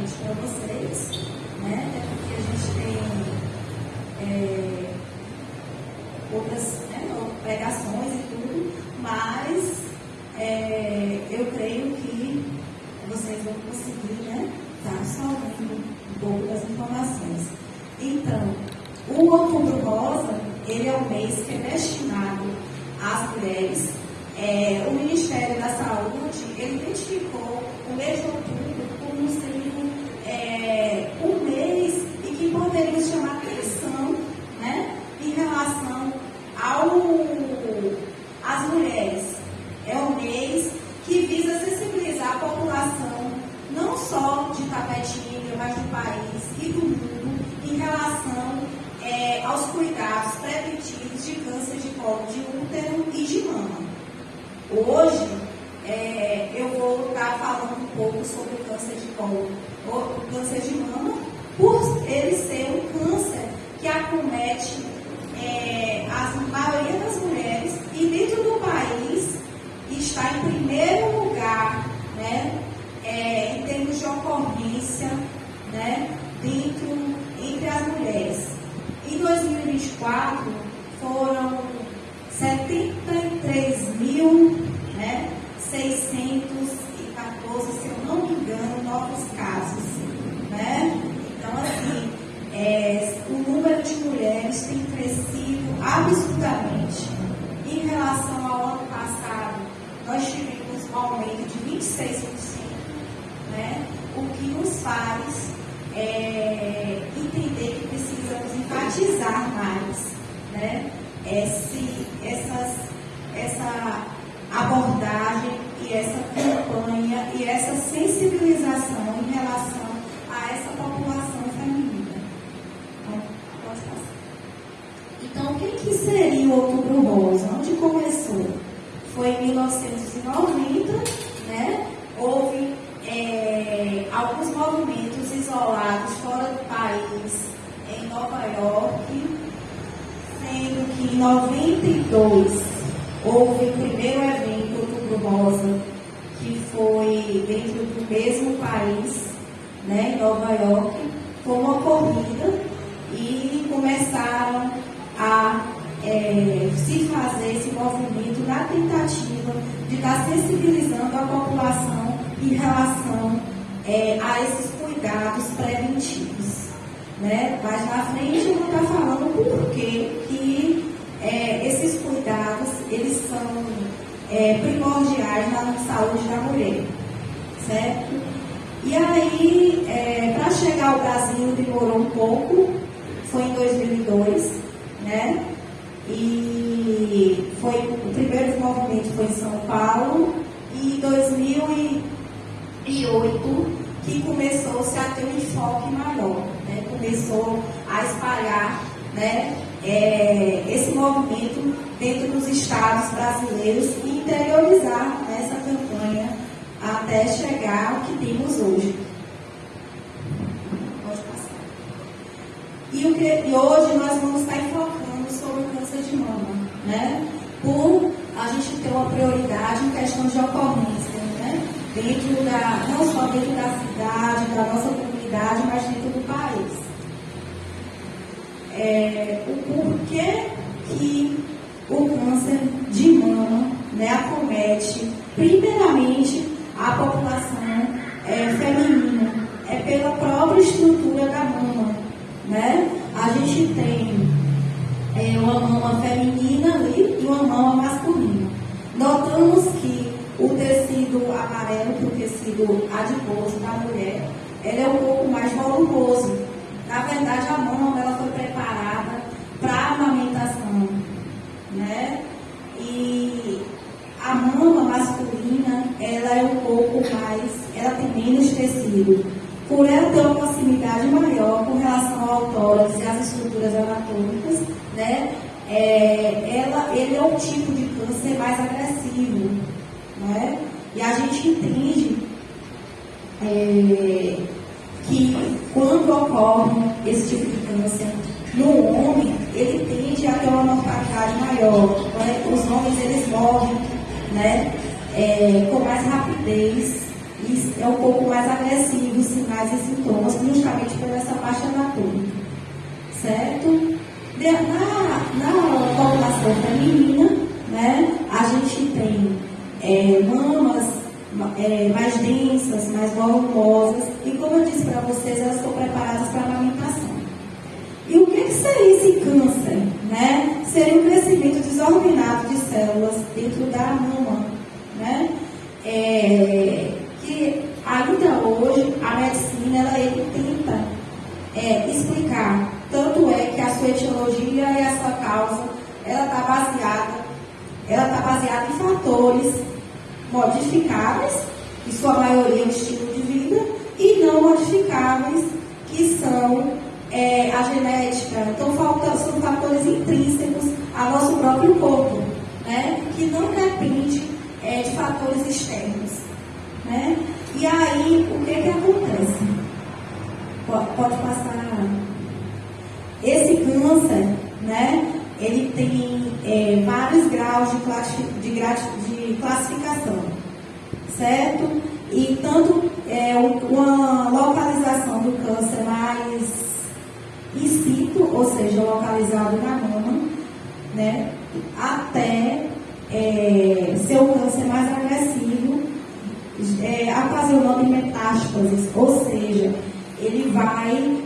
diretamente para vocês, né? Até porque a gente tem outras, né, pregações e tudo, mas eu creio que vocês vão conseguir, né, estar absorvendo um pouco das informações. Então, o Outubro Rosa, ele é o mês que é destinado às mulheres. O Ministério da Saúde, ele identificou o mês de outubro como sendo um mês em que poderia chamar atenção, né, em relação às mulheres. É um mês que visa sensibilizar a população, não só de Tapetinga, mas do país e do mundo, em relação aos cuidados preventivos de câncer de colo de útero e de mama. Hoje, eu vou estar falando um pouco sobre o câncer de colo, o câncer de mama, por ele ser um câncer que acomete a maioria das mulheres e dentro do país está em primeiro lugar, né, em termos de ocorrência, né, entre as mulheres. Em 2024, foram 73.614, se eu não me engano, novos casos, né? Então, assim, o número de mulheres tem crescido absurdamente. Em relação ao ano passado, nós tivemos um aumento de 26%, né? O que nos faz entender que precisamos enfatizar mais, né? Essa abordagem e essa campanha e essa sensibilização em relação a essa população feminina. Então, o que seria o Outubro Rosa? Onde começou? Foi em 1990, né? Houve alguns movimentos isolados fora do país, em Nova York, sendo que em 92 houve o primeiro evento Outubro Rosa, que foi dentro do mesmo país, né, em Nova York. Foi uma corrida e começaram a se fazer esse movimento na tentativa de estar sensibilizando a população em relação a esses cuidados preventivos, né? Mais na frente eu vou estar falando por que esses cuidados eles são primordiais na saúde da mulher, certo? E aí, para chegar ao Brasil demorou um pouco, foi em 2002, né? E o primeiro movimento foi em São Paulo, e em 2008 que começou-se a ter um enfoque maior, né? Começou a espalhar, né, esse movimento dentro dos estados brasileiros e interiorizar essa campanha até chegar ao que temos hoje. Pode passar. E hoje nós vamos estar enfocando sobre o câncer de mama, né? Por a gente ter uma prioridade em questão de ocorrência, né? Não só dentro da cidade, da nossa comunidade, mas dentro do país. O porquê que o câncer de mama, né, acomete primeiramente a população feminina, pela própria estrutura da mama, né? A gente tem uma mama feminina ali e uma mama masculina. Notamos que o tecido amarelo, que o tecido adiposo da mulher, ele é um pouco mais volumoso. Na verdade, a mama ela foi preparada para a amamentação, né? E a mama masculina, ela é um pouco mais, ela tem menos tecido. Por ela ter uma proximidade maior com relação ao tórax e às estruturas anatômicas, né? Ele é um tipo de câncer mais agressivo, né? E a gente entende que quando ocorre esse tipo de câncer no homem, ele tende a ter uma mortalidade maior, né? Os homens eles morrem, né, com mais rapidez e é um pouco mais agressivo, sinais e sintomas, justamente por essa parte anatômica, certo? Na população feminina, né, a gente tem mamas mais densas, mais volumosas, e como eu disse para vocês, elas estão preparadas para a amamentação. E o que seria esse câncer? Né? Seria um crescimento desordenado de células dentro da mama, né? Que ainda hoje a medicina tenta explicar. Tanto é que a sua etiologia e a sua causa ela está baseada em fatores modificáveis, que sua maioria é o estilo de vida, e não modificáveis, que são a genética. Então são fatores intrínsecos ao nosso próprio corpo, né? Que não depende de fatores externos, né? E aí, o que acontece? Pode passar. Esse câncer, né? Ele tem vários graus de classificação, certo? E tanto uma localização do câncer mais in situ, ou seja, localizado na mama, né? Até ser um câncer mais agressivo, a fazer o nome metástases, ou seja, ele vai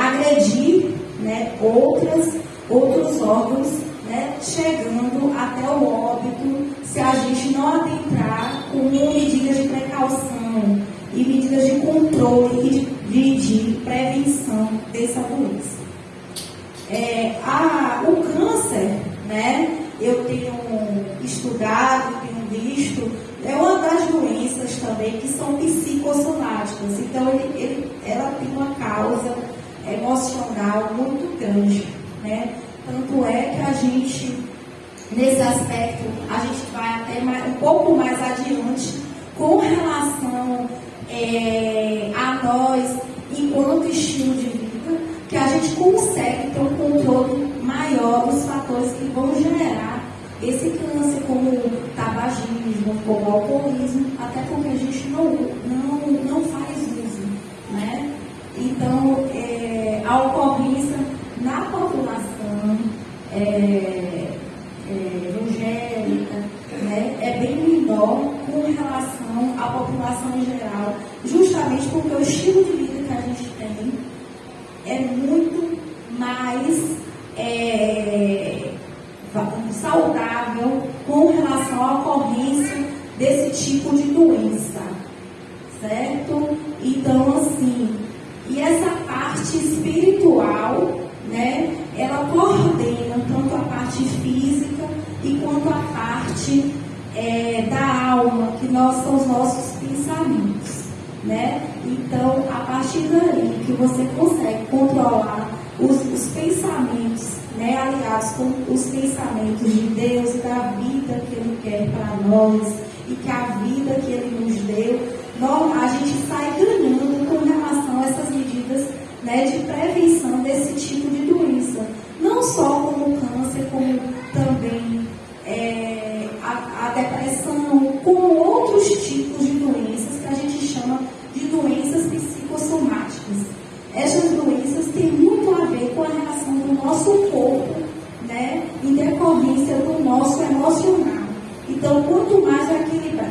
agredir, né, outros órgãos, né, chegando até o óbito, se a gente não adentrar com medidas de precaução e medidas de controle e de prevenção dessa doença. O câncer, né, eu tenho estudado, tenho visto, é uma das doenças também que são psicossomáticas. Então, ela tem uma causa emocional muito grande, né? Tanto é que a gente, nesse aspecto, a gente vai até um pouco mais adiante com relação a nós, enquanto estilo de vida, que a gente consegue ter um controle maior dos fatores que vão gerar esse câncer, como tabagismo, como alcoolismo, até porque a gente não faz uso, né? Então, a ocorrência na população evangélica, né, é bem menor com relação à população em geral, justamente porque o estilo de vida que a gente tem é muito mais saudável com relação à ocorrência desse tipo de doença, certo? Então, assim, e essa parte espiritual, né, ela coordena tanto a parte física e quanto a parte da alma, que são os nossos pensamentos, né? Então, a partir daí que você consegue controlar os pensamentos, né, aliados com os pensamentos de Deus e da vida que Ele quer para nós e que a vida que Ele nos deu, a gente sai ganhando com relação a essas medidas, né, de prevenção desse tipo de doença. Não só como câncer, como também a depressão, como outros tipos de doenças que a gente chama de doenças psicossomáticas. Essas doenças têm muito a ver com a relação do nosso corpo, né, em decorrência do nosso emocional. Então, quanto mais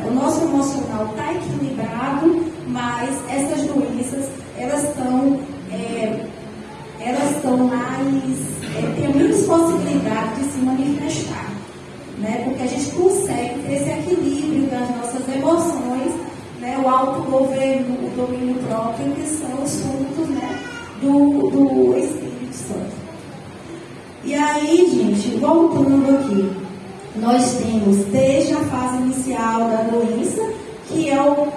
o nosso emocional está equilibrado, mais essas doenças elas estão mais tem menos possibilidade de se manifestar, né? Porque a gente consegue ter esse equilíbrio das nossas emoções, né? O autogoverno, o domínio próprio, que são os frutos, né, do Espírito Santo. E aí, gente, voltando aqui, nós temos desde a fase inicial da doença, que é um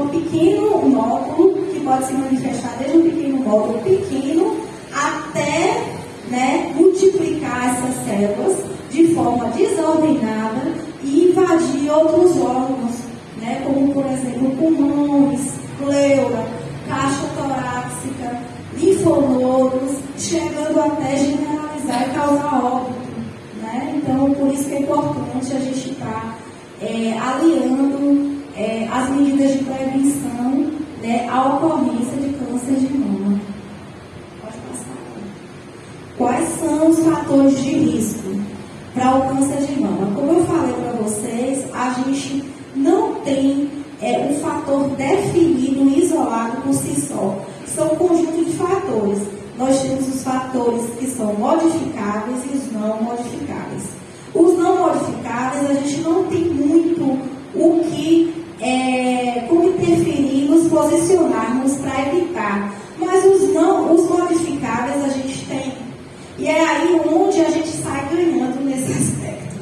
pequeno nódulo, que pode se manifestar desde um pequeno nódulo pequeno até, né, multiplicar essas células de forma desordenada e invadir outros órgãos, né, como, por exemplo, pulmões, pleura, caixa torácica, linfonodos, chegando até generalizar e causar óbito. Né? Então, por isso que é importante a gente estar aliando as medidas de prevenção, né, à ocorrência de câncer de mama. Pode passar. Quais são os fatores de risco para o câncer de mama? Como eu falei para vocês, a gente não tem um fator definido, isolado por si só. São um conjunto de fatores. Nós temos os fatores que são modificáveis e os não modificáveis. Os não modificáveis, a gente não tem muito o que, como interferir, nos posicionarmos para evitar. Mas os modificáveis a gente tem. E é aí onde a gente sai ganhando nesse aspecto.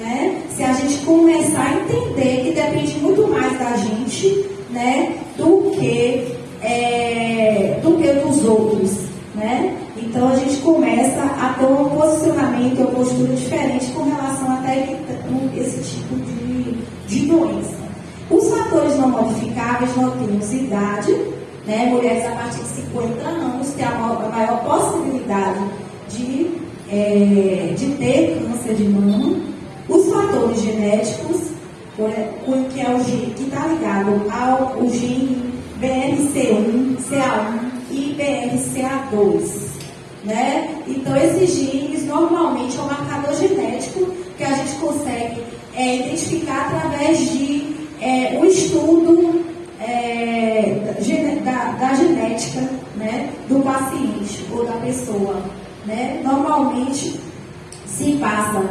Né? Se a gente começar a entender que depende muito mais da gente, né, do que dos outros. Né? Então a gente começa a ter um posicionamento, uma postura diferente com relação até esse tipo de doença. Os fatores não modificáveis, nós temos idade, né? Mulheres a partir de 50 anos têm a maior possibilidade de ter câncer de mama. Os fatores genéticos, que é o gene que está ligado ao gene BRCA1, CA1 e BRCA2, né? Então, esses genes normalmente é um marcador genético que a gente consegue identificar através de um estudo da genética, né, do paciente ou da pessoa. Né? Normalmente se passa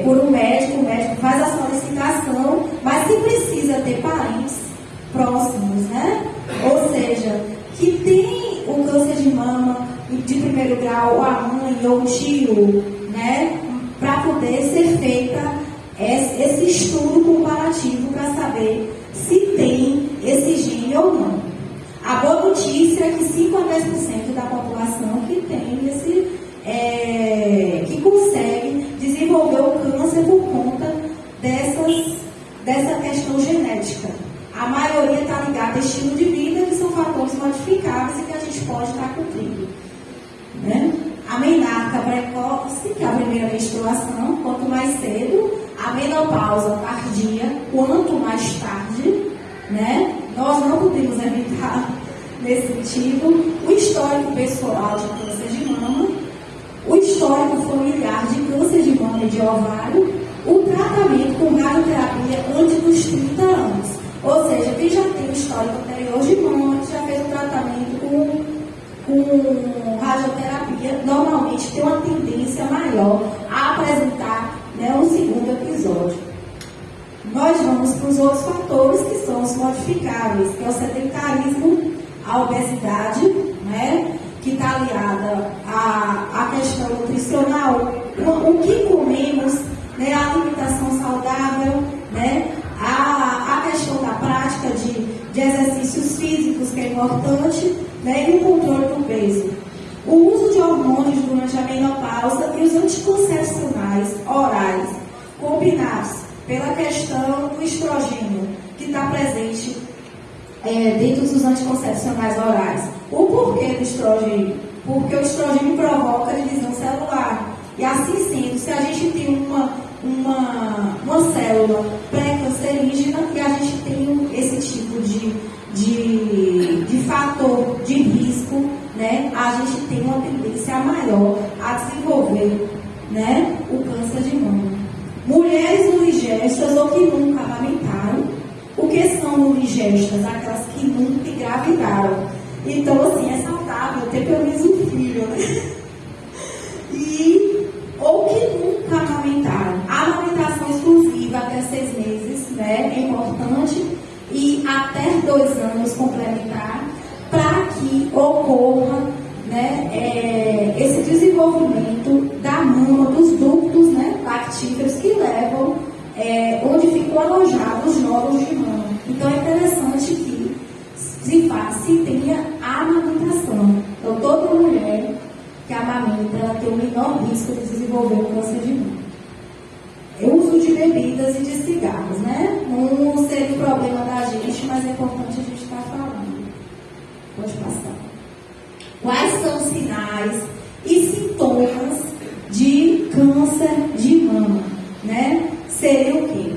por um médico, o médico faz a solicitação, mas se precisa ter parentes próximos, né? Ou seja, que tem o câncer de mama de primeiro grau, ou a mãe ou o tio, né? Para poder ser feita esse estudo comparativo para saber se tem esse gene ou não. A boa notícia é que 5 a 10% da população que tem que consegue desenvolver o câncer por conta dessa questão genética. A maioria está ligada ao estilo de vida, que são fatores modificáveis e que a gente pode estar cumprindo. Né? A menarca precoce, que é a primeira menstruação, quanto mais cedo. A menopausa tardia, quanto mais tarde. Né? Nós não podemos evitar nesse sentido. O histórico pessoal de câncer de mama, o histórico familiar de câncer de mama e de ovário, o tratamento com radioterapia antes dos 30 anos. Ou seja, quem já tem histórico anterior de mama, que já fez o tratamento com radioterapia, normalmente tem uma tendência maior a apresentar, né, um segundo episódio. Nós vamos para os outros fatores, que são os modificáveis, que é o sedentarismo, a obesidade, né, que está aliada à questão nutricional, o que comemos, né, a alimentação saudável, né, a questão da prática de exercícios físicos, que é importante, né, e o controle do peso. O uso de hormônios durante a menopausa e os anticoncepcionais orais, combinados pela questão do estrogênio, que está presente dentro dos anticoncepcionais orais. O porquê do estrogênio? Porque o estrogênio provoca divisão celular. E assim sendo, se a gente tem uma célula pré-cancerígena e a gente tem esse tipo de fator de risco, né, a gente tem uma tendência maior a desenvolver, né, o câncer de mama. Mulheres nuligestas ou que nunca amamentaram. O que são nuligestas? Aquelas que nunca engravidaram. Então, assim, é saudável ter pelo menos um filho, né? Ou que nunca amamentaram. A amamentação exclusiva até 6 meses, né, é importante, e até 2 anos complementar, para que ocorra, né, esse desenvolvimento da mama, dos ductos, né, lactíferos que levam onde ficam alojados os nódulos de mama. Então é interessante que se tenha a amamentação. Então toda mulher que amamenta, ela tem o menor risco de desenvolver um câncer de mama. O uso de bebidas e de cigarros, né? Não seria o problema da gente, mas é importante a gente estar falando. Pode passar. Quais são os sinais e sintomas de câncer de mama, né? Seria o quê?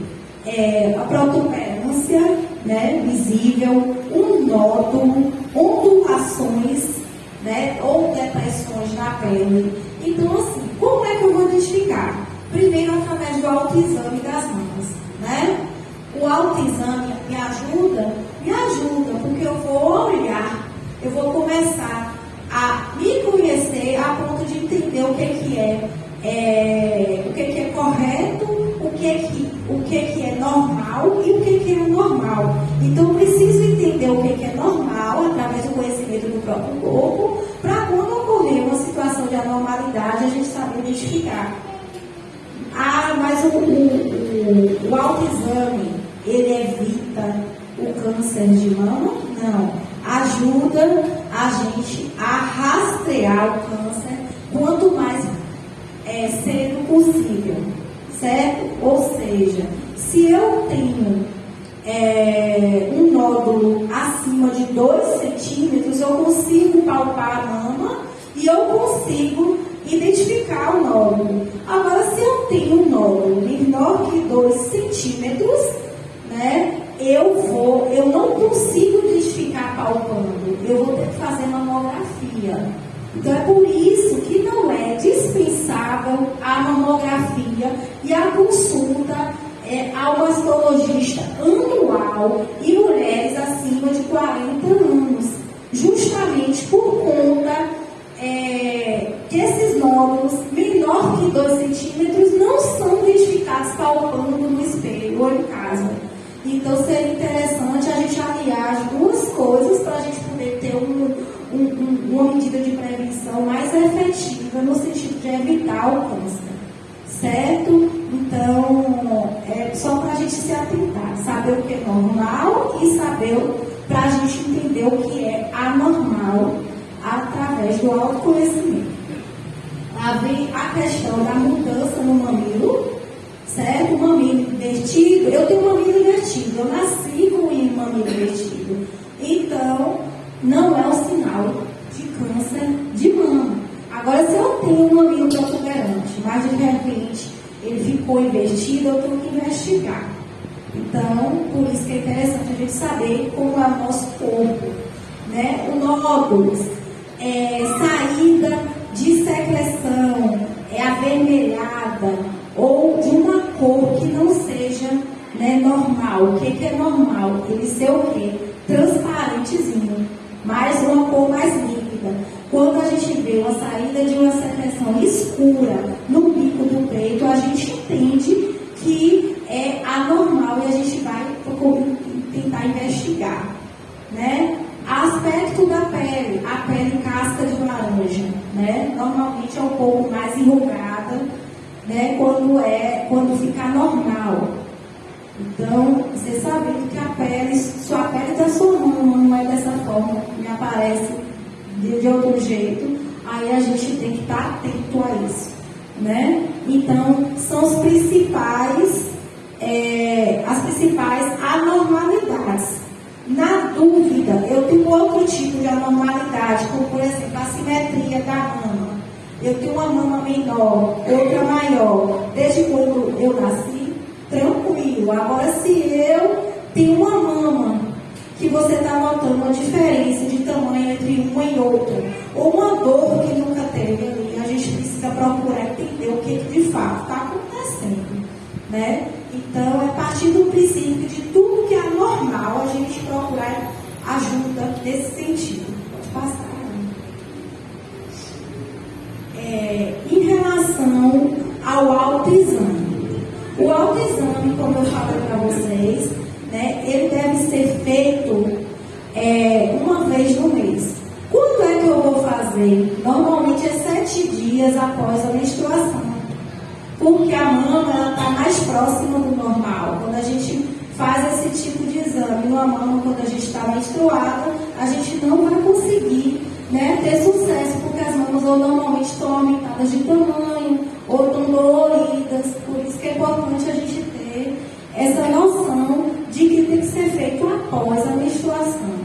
A protuberância ânsia, né, visível, um nódulo, ondulações, né, ou depressões na pele. Então, assim, como é que eu vou identificar? Primeiro, através do autoexame das mamas, né? O autoexame me ajuda? Me ajuda, porque eu vou olhar, eu vou começar a me conhecer a ponto de entender o que é correto, o que é normal e o que é anormal. Então, eu preciso entender o que é normal através do conhecimento do próprio corpo, para quando ocorrer uma situação de anormalidade, a gente saber identificar. Ah, mas o autoexame, ele evita o câncer de mama? Não. Ajuda a gente a rastrear o câncer quanto mais cedo possível, certo? Ou seja, se eu tenho um nódulo acima de 2 centímetros, eu consigo palpar a mama e eu consigo identificar o nódulo. Agora, se eu tenho um nódulo menor que 2 centímetros, né, eu não consigo identificar palpando, eu vou ter que fazer mamografia. Então, é por isso que não é dispensável a mamografia e a consulta ao mastologista anual em mulheres acima de 40 anos, justamente por conta que esses nódulos menor que 2 centímetros não são identificados palpando no espelho ou em casa. Então, seria interessante a gente aliar as duas coisas para a gente poder ter uma medida de prevenção mais efetiva no sentido de evitar o câncer, certo? Então, é só para a gente se atentar, saber o que é normal e saber para a gente entender o que é anormal através do autoconhecimento. Vem a questão da mudança no mamilo, certo? O mamilo invertido, eu tenho um mamilo invertido, eu nasci com um mamilo invertido. Então, não é um sinal de câncer de mama. Agora, se eu tenho um mamilo protuberante, mas de repente ele ficou invertido, eu tenho que investigar. Então, por isso que é interessante a gente saber como é o nosso corpo, né? O nódulos, saída de secreção, avermelhada, ou de uma cor que não seja, né, normal. O que é normal? Ele ser o quê? Transparentezinho, mas uma cor mais líquida. Quando a gente vê uma saída de uma secreção escura no bico do peito, a gente entende que é anormal e a gente vai tentar investigar, né? Aspecto da pele, a pele casca de laranja, né? Normalmente é um pouco mais enrugada, né? Quando fica normal. Então, você sabendo que a pele, sua pele da sua mão não é dessa forma, me aparece de outro jeito, aí a gente tem que estar atento a isso, né? Então, são as principais anormalidades. Na dúvida, eu tenho outro tipo de anormalidade, como por exemplo, a simetria da mama. Eu tenho uma mama menor, outra maior. Desde quando eu nasci, tranquilo. Agora, se eu tenho uma mama que você está notando uma diferença de tamanho entre uma e outra, ou uma dor que nunca teve ali, a gente precisa procurar entender o que de fato está acontecendo, né? Então, é partir do princípio de tudo que é anormal, a gente procurar ajuda nesse sentido. Pode passar. Em relação ao autoexame. O autoexame, como eu falei para vocês, né, ele deve ser feito uma vez no mês. Quando é que eu vou fazer? Normalmente é 7 dias após a menstruação. Porque a mama está mais próxima do normal. Quando a gente faz esse tipo de exame numa mama, quando a gente está menstruada, a gente não vai conseguir, né, ter sucesso, porque as mamas ou normalmente estão aumentadas de tamanho, ou estão doloridas. Por isso que é importante a gente ter essa noção de que tem que ser feito após a menstruação.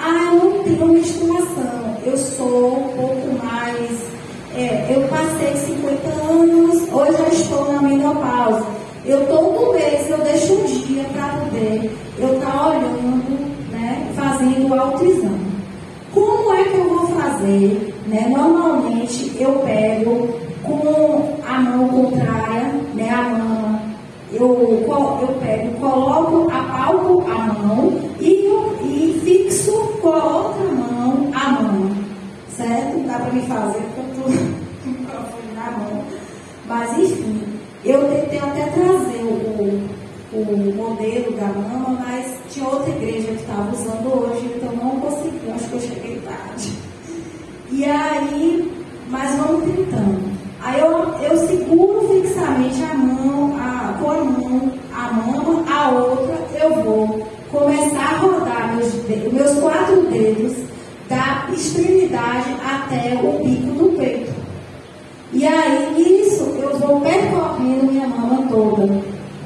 Eu não tenho menstruação, eu sou um pouco mais... eu passei 50 anos, hoje já estou na menopausa. Eu todo mês eu deixo um dia para poder eu estar olhando, né, fazendo o autoexame. Como é que eu vou fazer? Né? Normalmente eu pego com a mão contrária, né, a mama, eu pego, coloco, apalpo a mão e fixo com a outra mão a mão, certo? Dá para me fazer porque eu estou com o microfone na mão. Mas enfim, eu tentei até trazer o modelo da mama, mas tinha outra igreja que estava usando hoje, então não consegui, acho que eu cheguei tarde. E aí, mas vamos tentando. Aí eu seguro fixamente a mão, com a mão, a mama, a outra, eu vou começar a rodar meus 4 dedos da extremidade até o bico do peito. E aí, nisso, eu vou percorrendo minha mama toda,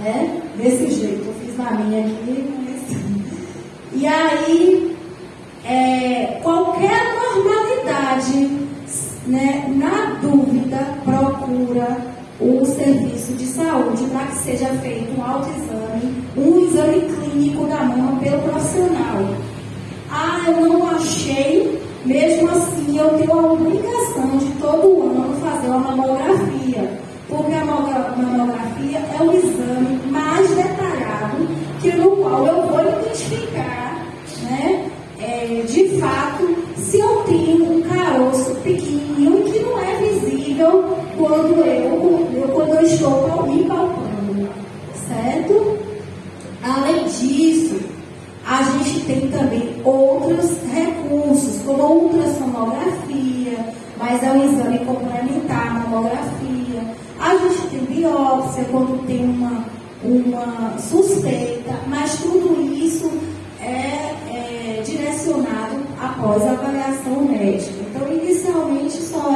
né? Desse jeito, eu fiz na minha aqui, mas... E aí, qualquer normalidade, né, na dúvida, procura o serviço de saúde para que seja feito um autoexame, um exame clínico da mama pelo profissional. Ah, eu não achei, mesmo assim eu tenho a obrigação de todo ano fazer uma mamografia, porque a mamografia é o exame mais detalhado no qual eu vou identificar, né, de fato, se eu tenho um caroço pequenininho que não é visível quando eu estou me palpando, certo? Além disso, a gente tem também outros recursos, como a ultrassonografia, mas é um exame complementar à mamografia. A gente tem biópsia quando tem uma suspeita, mas tudo isso é direcionado após a avaliação médica. Então, inicialmente, só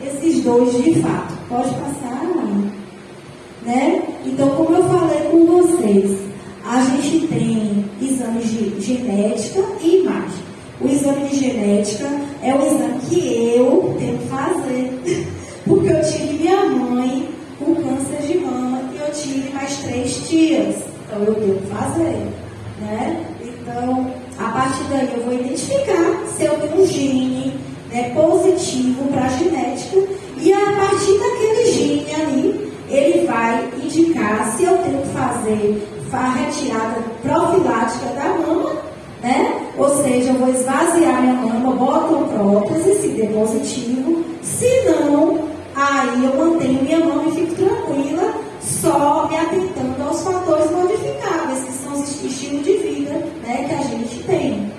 esses 2 de fato. Pode passar, Ana? Né? Então, como eu falei com vocês, a gente tem exames de genética e imagem. O exame de genética é o exame que eu tenho que fazer, porque eu tive minha mãe com câncer de mama e eu tive mais 3 tias, então eu tenho que fazer, né? Então, a partir daí eu vou identificar se eu tenho um gene, né, positivo para a genética, e a partir daquele gene ali, ele vai indicar se eu tenho que fazer a retirada profilática da mama, né? Ou seja, eu vou esvaziar minha mama, boto prótese, se der positivo. Se não, aí eu mantenho minha mama e fico tranquila, só me atentando aos fatores modificáveis, que são os estilos de vida, né, que a gente tem.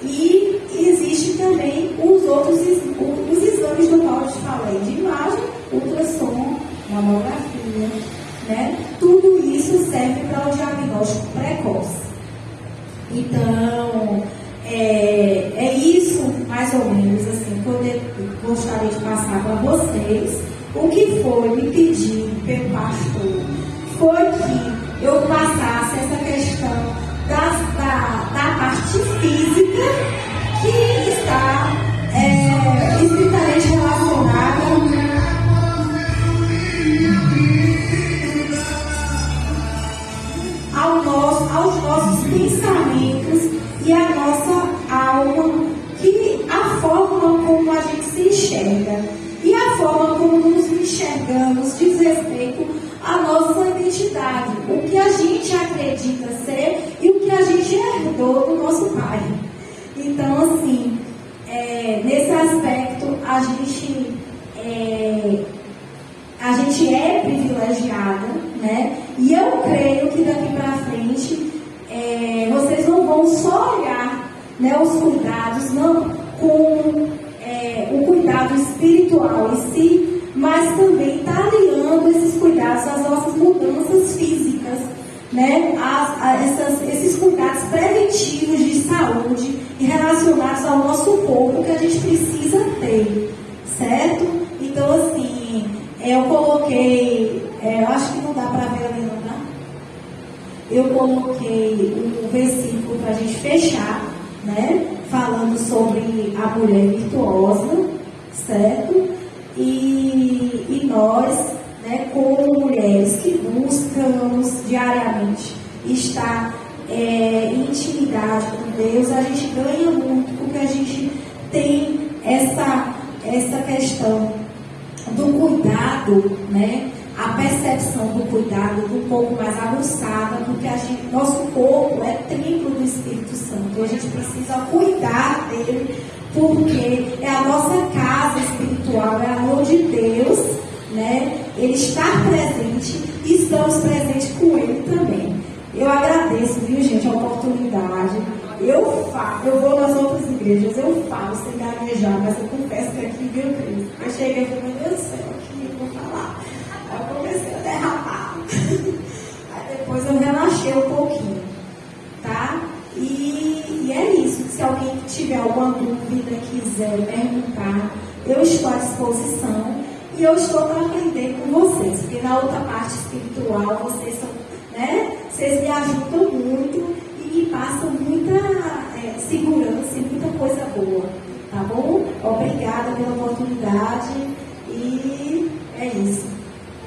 E existe também os outros os exames do qual eu te falei, de imagem, ultrassom, mamografia, né? Tudo isso serve para o diagnóstico precoce. Então, é isso, mais ou menos, assim, que eu gostaria de passar para vocês. O que foi me pedido pelo pastor foi que eu passasse essa questão da parte física que está estritamente relacionada aos nossos pensamentos e à nossa alma, que a forma como a gente se enxerga e a forma como nos enxergamos diz respeito à nossa identidade, o que a gente acredita ser e o que a gente herdou do nosso pai. Então, assim, nesse aspecto, a gente é privilegiada, né? E eu creio que daqui para frente vocês não vão só olhar, né, os cuidados, não com o cuidado espiritual em si, mas também está aliando esses cuidados às nossas mudanças físicas, né? Esses cuidados preventivos de saúde e relacionados ao nosso corpo que a gente precisa ter, certo? Então, assim, eu coloquei, eu acho que não dá para ver ali, não dá? Eu coloquei um versículo para a gente fechar, né? Falando sobre a mulher virtuosa, certo? E nós, né, como mulheres se buscamos diariamente estar em intimidade com Deus, a gente ganha muito, porque a gente tem essa questão do cuidado, né? A percepção do cuidado um pouco mais aguçada, porque nosso corpo é templo do Espírito Santo. E a gente precisa cuidar dele, porque é a nossa casa espiritual, é a onde Deus, né? Ele está presente e estamos presentes com Ele também. Eu agradeço, viu, gente, a oportunidade. Eu vou nas outras igrejas, eu falo sem gaguejar, mas eu confesso que aqui, viu, Cris? Eu cheguei e falei, meu Deus do céu, aqui eu vou falar. Aí eu comecei a derrapar. Aí depois eu relaxei um pouquinho, tá? E é isso. Se alguém tiver alguma dúvida, quiser perguntar, eu estou à disposição e eu estou para aprender com vocês, porque na outra parte espiritual vocês são, né? Vocês me ajudam muito e me passam muita segurança e muita coisa boa, tá bom? Obrigada pela oportunidade.